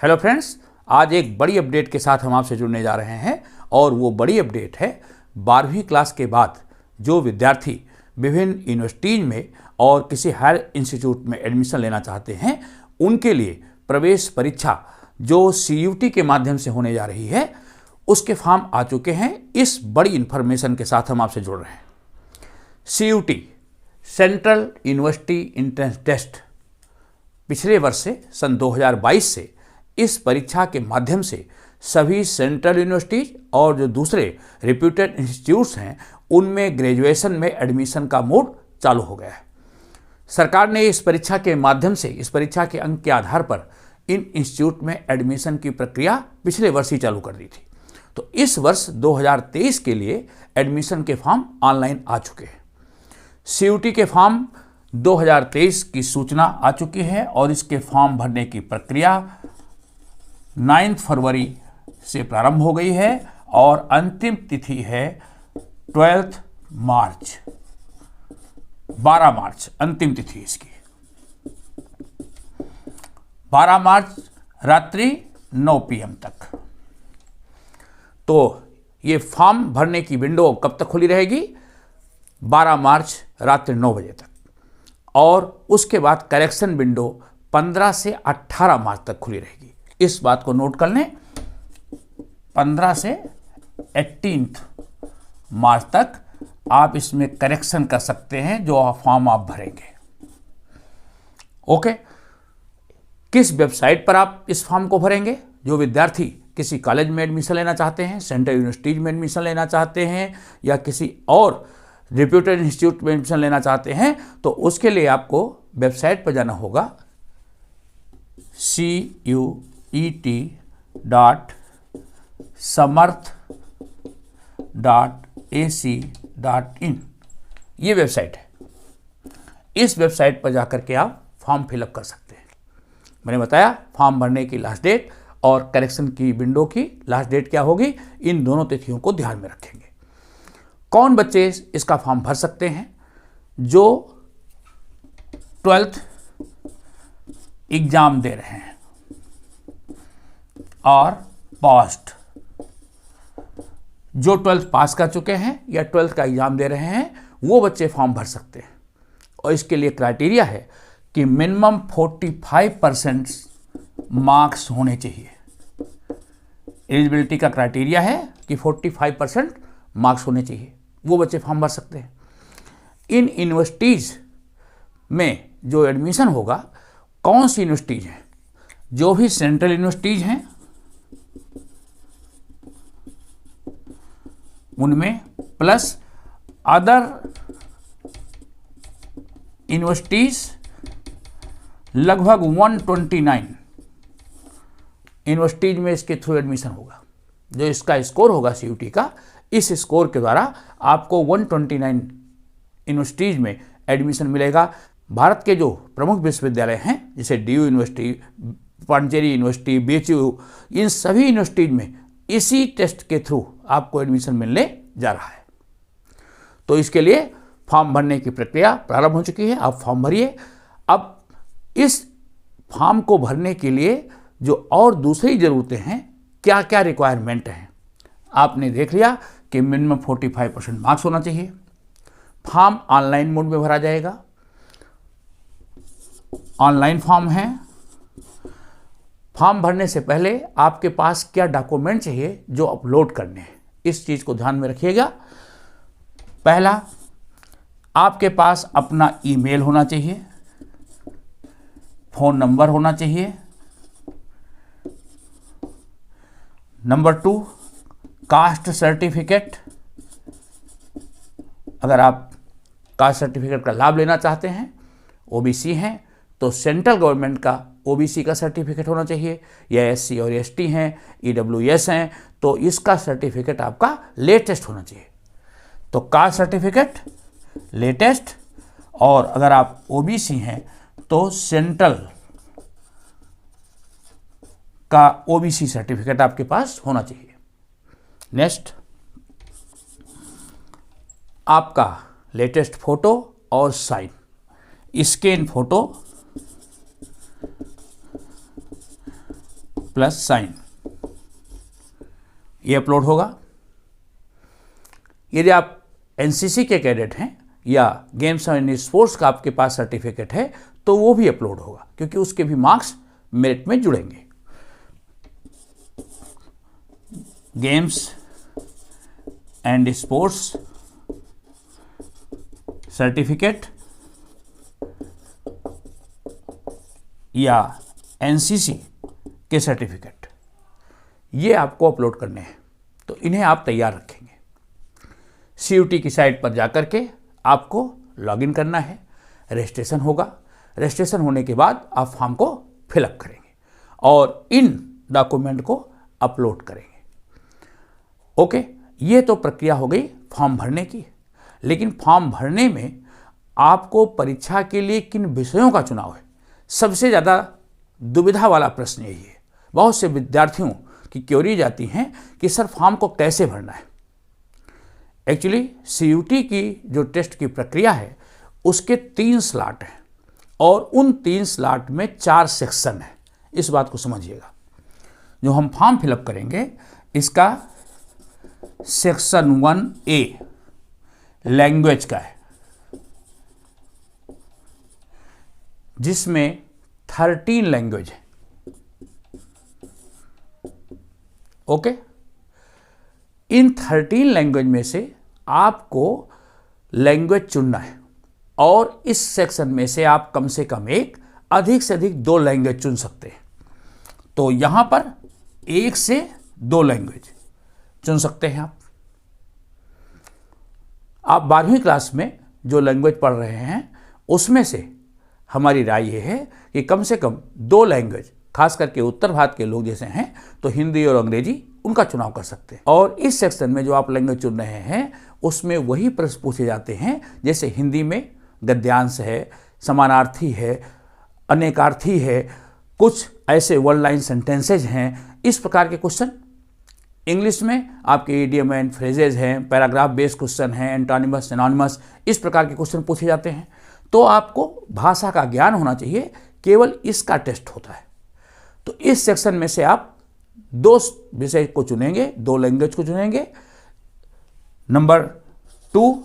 Hello friends, आज एक बड़ी अपडेट के साथ हम आपसे जुड़ने जा रहे हैं और वो बड़ी अपडेट है 12वीं क्लास के बाद जो विद्यार्थी विभिन्न यूनिवर्सिटीज में और किसी हायर इंस्टीट्यूट में एडमिशन लेना चाहते हैं उनके लिए प्रवेश परीक्षा जो CUT के माध्यम से होने जा रही है उसके फॉर्म आ चुके हैं। इस बड़ी इन्फॉर्मेशन के साथ हम आपसे जुड़ रहे हैं। CUT central university entrance test पिछले वर्ष से सन 2022 से इस परीक्षा के माध्यम से सभी सेंट्रल यूनिवर्सिटीज और जो दूसरे रिप्यूटेड इंस्टीट्यूट्स हैं उनमें ग्रेजुएशन में एडमिशन का मोड चालू हो गया है। सरकार ने इस परीक्षा के माध्यम से इस परीक्षा के अंक के आधार पर इन इंस्टीट्यूट में एडमिशन की प्रक्रिया पिछले वर्ष ही चालू कर दी थी। तो इस वर्ष 2023 के लिए एडमिशन के फॉर्म ऑनलाइन आ चुके हैं। CUT के फॉर्म 2023 की सूचना आ चुकी है और इसके फॉर्म भरने की प्रक्रिया 9 फरवरी से प्रारंभ हो गई है और अंतिम तिथि है 12 मार्च 12 मार्च अंतिम तिथि इसकी 12 मार्च रात्रि 9 PM तक। तो ये फॉर्म भरने की विंडो कब तक खुली रहेगी? 12 मार्च रात्रि 9 बजे तक और उसके बाद करेक्शन विंडो 15 से 18 मार्च तक खुली रहेगी। इस बात को नोट कर लें, 15 से 18 मार्च तक आप इसमें करेक्शन कर सकते हैं जो फॉर्म आप भरेंगे। ओके, किस वेबसाइट पर आप इस फॉर्म को भरेंगे? जो विद्यार्थी किसी कॉलेज में एडमिशन लेना चाहते हैं, सेंट्रल यूनिवर्सिटीज में एडमिशन लेना चाहते हैं या किसी और रिप्यूटेड इंस्टीट्यूट में एडमिशन लेना चाहते हैं तो उसके लिए आपको वेबसाइट पर जाना होगा CUET.samarth.ac.in ये वेबसाइट है। इस वेबसाइट पर जाकर के आप फॉर्म फिलअप कर सकते हैं। मैंने बताया फॉर्म भरने की लास्ट डेट और करेक्शन की विंडो की लास्ट डेट क्या होगी, इन दोनों तिथियों को ध्यान में रखेंगे। कौन बच्चे इसका फॉर्म भर सकते हैं? जो 12th एग्जाम दे रहे हैं और पास्ट, जो 12th पास कर चुके हैं या 12th का एग्जाम दे रहे हैं वो बच्चे फॉर्म भर सकते हैं। और इसके लिए क्राइटेरिया है कि मिनिमम 45% मार्क्स होने चाहिए। एलिजिबिलिटी का क्राइटेरिया है कि 45% मार्क्स होने चाहिए, वो बच्चे फॉर्म भर सकते हैं। इन यूनिवर्सिटीज़ में जो एडमिशन होगा, कौन सी यूनिवर्सिटीज़ हैं? जो भी सेंट्रल यूनिवर्सिटीज़ हैं उनमें प्लस अदर यूनिवर्सिटीज़ लगभग 129 यूनिवर्सिटीज़ में इसके थ्रू एडमिशन होगा। जो इसका स्कोर होगा CUT का, इस स्कोर के द्वारा आपको 129 यूनिवर्सिटीज़ में एडमिशन मिलेगा। भारत के जो प्रमुख विश्वविद्यालय हैं जैसे DU university, Pondicherry university, BHU, इन सभी यूनिवर्सिटीज़ में इसी टेस्ट के थ्रू आपको एडमिशन मिलने जा रहा है। तो इसके लिए फॉर्म भरने की प्रक्रिया प्रारंभ हो चुकी है। आप फॉर्म भरिए। अब इस फॉर्म को भरने के लिए जो और दूसरी ज़रूरतें हैं, क्या क्या रिक्वायरमेंट हैं, आपने देख लिया कि मिनिमम 45% मार्क्स होना चाहिए। फॉर्म ऑनलाइन मोड में भरा जाएगा। ऑनलाइन फॉर्म है। फॉर्म भरने से पहले आपके पास क्या डॉक्यूमेंट चाहिए जो अपलोड करने हैं, इस चीज़ को ध्यान में रखिएगा। पहला, आपके पास अपना ईमेल होना चाहिए, फ़ोन नंबर होना चाहिए। Number 2, caste certificate. अगर आप कास्ट सर्टिफिकेट का लाभ लेना चाहते हैं, OBC हैं तो सेंट्रल गवर्नमेंट का OBC का सर्टिफिकेट होना चाहिए, या SC और ST हैं, EWS हैं तो इसका सर्टिफिकेट आपका लेटेस्ट होना चाहिए। तो कास्ट सर्टिफिकेट लेटेस्ट, और अगर आप OBC हैं तो सेंट्रल का OBC सर्टिफिकेट आपके पास होना चाहिए। नेक्स्ट, आपका लेटेस्ट फोटो और sign, scan photo plus sign, ये अपलोड होगा। यदि आप एनसीसी के कैडेट हैं या गेम्स एंड स्पोर्ट्स का आपके पास सर्टिफिकेट है तो वो भी अपलोड होगा, क्योंकि उसके भी मार्क्स मेरिट में जुड़ेंगे। गेम्स एंड स्पोर्ट्स सर्टिफिकेट या एनसीसी के सर्टिफिकेट, ये आपको अपलोड करने हैं, तो इन्हें आप तैयार रखेंगे। सीयूटी की साइट पर जाकर के आपको लॉगिन करना है, रजिस्ट्रेशन होगा। रजिस्ट्रेशन होने के बाद आप फॉर्म को फिलअप करेंगे और इन डॉक्यूमेंट को अपलोड करेंगे। ओके, ये तो प्रक्रिया हो गई फॉर्म भरने की। लेकिन फॉर्म भरने में आपको परीक्षा के लिए किन विषयों का चुनाव है, सबसे ज़्यादा दुविधा वाला प्रश्न यही है। बहुत से विद्यार्थियों की क्वेरी जाती हैं कि सर फॉर्म को कैसे भरना है। एक्चुअली सीयूटी की जो टेस्ट की प्रक्रिया है उसके 3 स्लॉट हैं और उन 3 स्लॉट में 4 सेक्शन है। इस बात को समझिएगा। जो हम फॉर्म फिलअप करेंगे इसका सेक्शन 1A लैंग्वेज का है, जिसमें 13 लैंग्वेज है। ओके, इन 13 लैंग्वेज में से आपको लैंग्वेज चुनना है और इस सेक्शन में से आप कम से कम एक, अधिक से अधिक 2 लैंग्वेज चुन सकते हैं। तो यहां पर 1 से 2 लैंग्वेज चुन सकते हैं आप 12वीं क्लास में जो लैंग्वेज पढ़ रहे हैं उसमें से हमारी राय यह है कि कम से कम 2 लैंग्वेज, खास करके उत्तर भारत के लोग जैसे हैं तो हिंदी और अंग्रेजी, उनका चुनाव कर सकते हैं। और इस सेक्शन में जो आप लैंग्वेज चुन रहे हैं उसमें वही प्रश्न पूछे जाते हैं, जैसे हिंदी में गद्यांश है, समानार्थी है, अनेकार्थी है, कुछ ऐसे वर्ड लाइन सेंटेंसेज हैं, इस प्रकार के क्वेश्चन। इंग्लिश में आपके इडियम एंड फ्रेजेज हैं, पैराग्राफ बेस्ड क्वेश्चन हैं, एंटोनिमस, सिनोनिमस, इस प्रकार के क्वेश्चन पूछे जाते हैं। तो आपको भाषा का ज्ञान होना चाहिए, केवल इसका टेस्ट होता है। तो इस सेक्शन में से आप 2 विषय को चुनेंगे, 2 लैंग्वेज को चुनेंगे। नंबर 2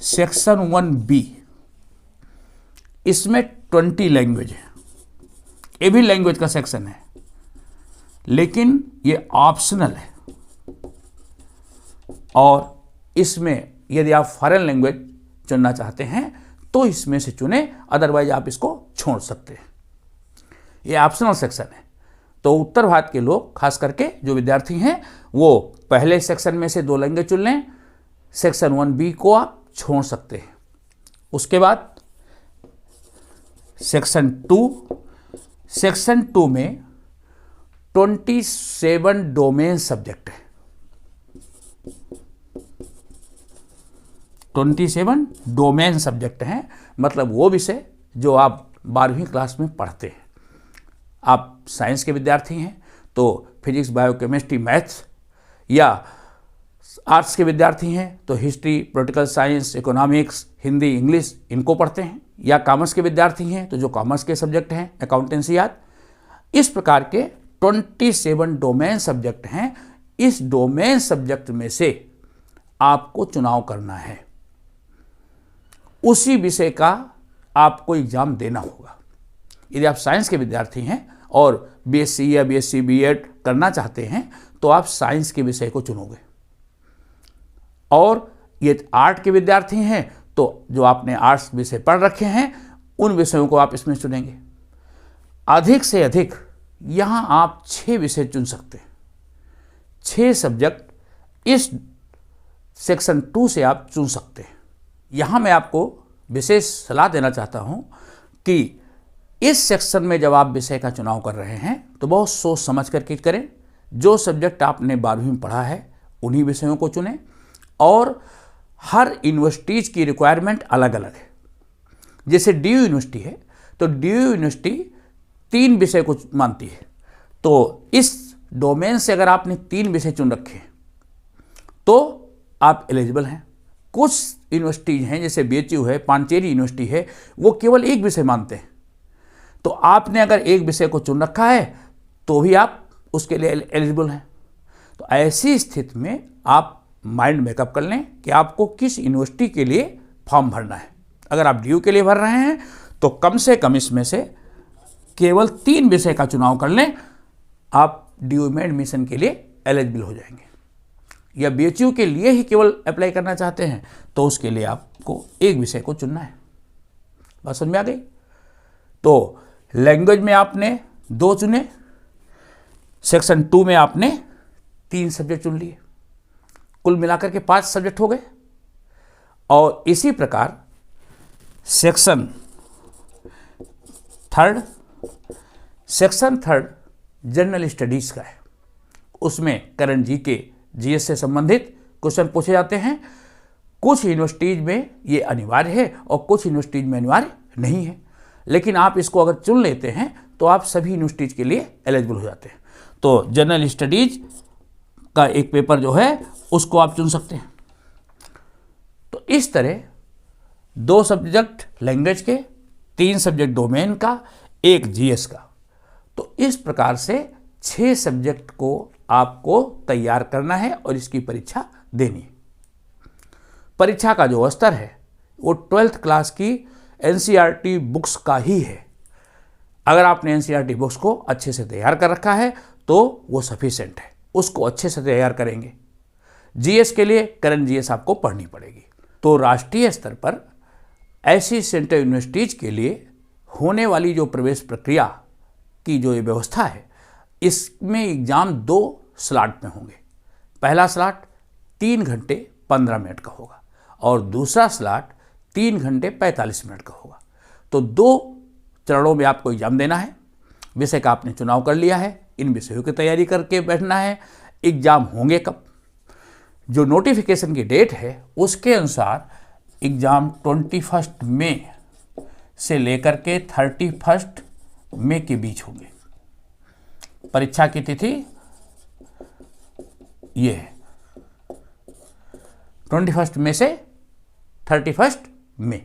सेक्शन 1B, इसमें 20 लैंग्वेज है। ये भी लैंग्वेज का सेक्शन है लेकिन ये ऑप्शनल है, और इसमें यदि आप फॉरेन लैंग्वेज चुनना चाहते हैं तो इसमें से चुने, अदरवाइज आप इसको छोड़ सकते हैं। ये ऑप्शनल सेक्शन है। तो उत्तर भारत के लोग, खास करके जो विद्यार्थी हैं, वो पहले सेक्शन में से 2 लैंग्वेज चुन लें, सेक्शन 1B को आप छोड़ सकते हैं। उसके बाद सेक्शन 2 में 27 डोमेन सब्जेक्ट है। 27 डोमेन सब्जेक्ट हैं, मतलब वो विषय जो आप 12वीं क्लास में पढ़ते हैं। आप साइंस के विद्यार्थी हैं तो फिजिक्स, बायोकेमिस्ट्री, मैथ्स, या आर्ट्स के विद्यार्थी हैं तो history, political science, economics, Hindi, English, इनको पढ़ते हैं, या कॉमर्स के विद्यार्थी हैं तो जो कॉमर्स के सब्जेक्ट हैं, अकाउंटेंसी आदि। इस प्रकार के 27 डोमेन सब्जेक्ट हैं। इस डोमेन सब्जेक्ट में से आपको चुनाव करना है, उसी विषय का आपको एग्जाम देना होगा। यदि आप साइंस के विद्यार्थी हैं और बीएससी या बीएससी बीएड करना चाहते हैं तो आप साइंस के विषय को चुनोगे, और ये आर्ट के विद्यार्थी हैं तो जो आपने आर्ट्स विषय पढ़ रखे हैं उन विषयों को आप इसमें चुनेंगे। अधिक से अधिक यहाँ आप 6 विषय चुन सकते हैं। 6 सब्जेक्ट इस सेक्शन 2 से आप चुन सकते हैं। यहाँ मैं आपको विशेष सलाह देना चाहता हूँ कि इस सेक्शन में जब आप विषय का चुनाव कर रहे हैं तो बहुत सोच समझ करके करें। जो सब्जेक्ट आपने 12वीं में पढ़ा है उन्हीं विषयों को चुनें, और हर यूनिवर्सिटीज की रिक्वायरमेंट अलग अलग है। जैसे डीयू यूनिवर्सिटी है तो डीयू यूनिवर्सिटी 3 विषय को मानती है, तो इस डोमेन से अगर आपने 3 विषय चुन रखे हैं तो आप एलिजिबल हैं। कुछ यूनिवर्सिटीज हैं जैसे बीएचयू है, पांचेरी यूनिवर्सिटी है, वो केवल 1 विषय मानते हैं। तो आपने अगर 1 विषय को चुन रखा है तो भी आप उसके लिए एलिजिबल हैं। तो ऐसी स्थिति में आप माइंड मेकअप कर लें कि आपको किस यूनिवर्सिटी के लिए फॉर्म भरना है। अगर आप DU के लिए भर रहे हैं तो कम से कम इसमें से केवल 3 विषय का चुनाव कर लें, आप DU में एडमिशन के लिए एलिजिबल हो जाएंगे। या BHU के लिए ही केवल अप्लाई करना चाहते हैं तो उसके लिए आपको एक विषय को चुनना है। बात समझ में आ गई? तो लैंग्वेज में आपने 2 चुने, सेक्शन 2 में आपने 3 सब्जेक्ट चुन लिए, कुल मिलाकर के 5 सब्जेक्ट हो गए। और इसी प्रकार सेक्शन थर्ड जनरल स्टडीज का है, उसमें करंट GK GS से संबंधित क्वेश्चन पूछे जाते हैं। कुछ यूनिवर्सिटीज में ये अनिवार्य है और कुछ यूनिवर्सिटीज में अनिवार्य नहीं है, लेकिन आप इसको अगर चुन लेते हैं तो आप सभी यूनिवर्सिटीज के लिए एलिजिबल हो जाते हैं। तो जनरल स्टडीज का एक पेपर जो है उसको आप चुन सकते हैं। तो इस तरह 2 सब्जेक्ट लैंग्वेज के, 3 सब्जेक्ट डोमेन का, 1 GS का। तो इस प्रकार से 6 सब्जेक्ट को आपको तैयार करना है और इसकी परीक्षा देनी है। परीक्षा का जो स्तर है वो 12th क्लास की NCERT बुक्स का ही है। अगर आपने NCERT बुक्स को अच्छे से तैयार कर रखा है तो वो सफिशिएंट है, उसको अच्छे से तैयार करेंगे। GS के लिए करंट GS आपको पढ़नी पड़ेगी। तो राष्ट्रीय स्तर पर ऐसी सेंट्रल यूनिवर्सिटीज के लिए होने वाली जो प्रवेश प्रक्रिया की जो ये व्यवस्था है, इसमें एग्ज़ाम 2 स्लॉट में होंगे। पहला स्लॉट 3 घंटे 15 मिनट का होगा और दूसरा स्लॉट 3 घंटे 45 मिनट का होगा। तो 2 चरणों में आपको एग्जाम देना है। विषय का आपने चुनाव कर लिया है, इन विषयों की तैयारी करके बैठना है। एग्ज़ाम होंगे कब? जो नोटिफिकेशन की डेट है उसके अनुसार एग्ज़ाम 21 मई से लेकर के 31 मई के बीच होंगे। परीक्षा की तिथि ये है 21 मई से 31 मई,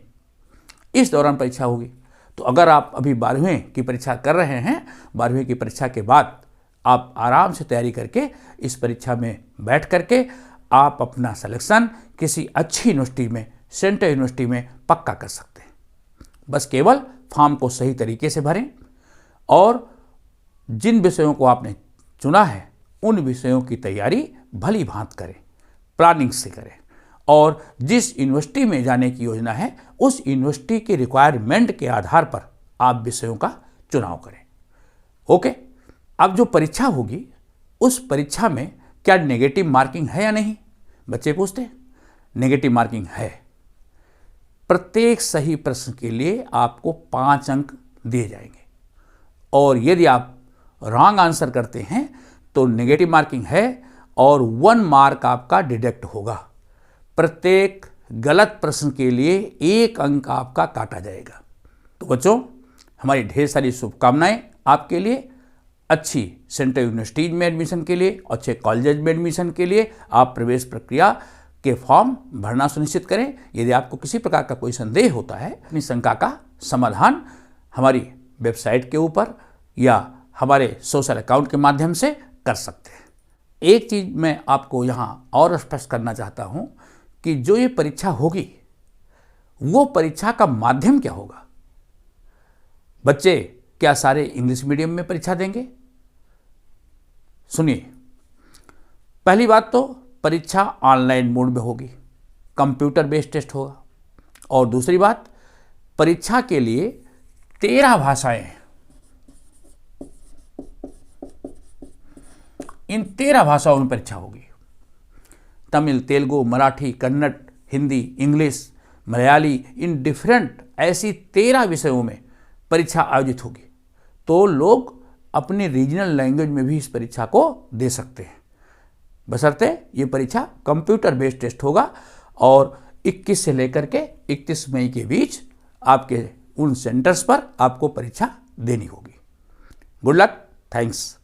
इस दौरान परीक्षा होगी। तो अगर आप अभी 12वीं की परीक्षा कर रहे हैं, 12वीं की परीक्षा के बाद आप आराम से तैयारी करके इस परीक्षा में बैठ करके आप अपना सिलेक्शन किसी अच्छी यूनिवर्सिटी में, सेंट्रल यूनिवर्सिटी में पक्का कर सकते हैं। बस केवल फॉर्म को सही तरीके से भरें और जिन विषयों को आपने चुना है उन विषयों की तैयारी भली भांत करें, प्लानिंग से करें और जिस यूनिवर्सिटी में जाने की योजना है उस यूनिवर्सिटी के रिक्वायरमेंट के आधार पर आप विषयों का चुनाव करें। ओके, अब जो परीक्षा होगी उस परीक्षा में क्या नेगेटिव मार्किंग है या नहीं, बच्चे पूछते हैं। नेगेटिव मार्किंग है। प्रत्येक सही प्रश्न के लिए आपको 5 अंक दिए जाएंगे और यदि आप रॉन्ग आंसर करते हैं तो नेगेटिव मार्किंग है और 1 मार्क आपका डिडक्ट होगा। प्रत्येक गलत प्रश्न के लिए 1 अंक आपका काटा जाएगा। तो बच्चों, हमारी ढेर सारी शुभकामनाएं आपके लिए। अच्छी सेंट्रल यूनिवर्सिटीज में एडमिशन के लिए, अच्छे कॉलेज में एडमिशन के लिए आप प्रवेश प्रक्रिया के फॉर्म भरना सुनिश्चित करें। यदि आपको किसी प्रकार का कोई संदेह होता है, अपनी शंका का समाधान हमारी वेबसाइट के ऊपर या हमारे सोशल अकाउंट के माध्यम से कर सकते हैं। एक चीज़ मैं आपको यहाँ और स्पष्ट करना चाहता हूँ कि जो ये परीक्षा होगी वो परीक्षा का माध्यम क्या होगा। बच्चे क्या सारे इंग्लिश मीडियम में परीक्षा देंगे? सुनिए, पहली बात तो परीक्षा ऑनलाइन मोड में होगी, कंप्यूटर बेस्ड टेस्ट होगा। और दूसरी बात, परीक्षा के लिए 13 भाषाएं हैं। इन 13 भाषाओं में परीक्षा होगी। Tamil, Telugu, Marathi, Kannada, Hindi, English, Malayali, in different ऐसी 13 विषयों में परीक्षा आयोजित होगी। तो लोग अपने रीजनल लैंग्वेज में भी इस परीक्षा को दे सकते हैं, बशर्ते ये परीक्षा कंप्यूटर बेस्ड टेस्ट होगा और 21 से लेकर के 31 मई के बीच आपके उन सेंटर्स पर आपको परीक्षा देनी होगी। Good luck, thanks.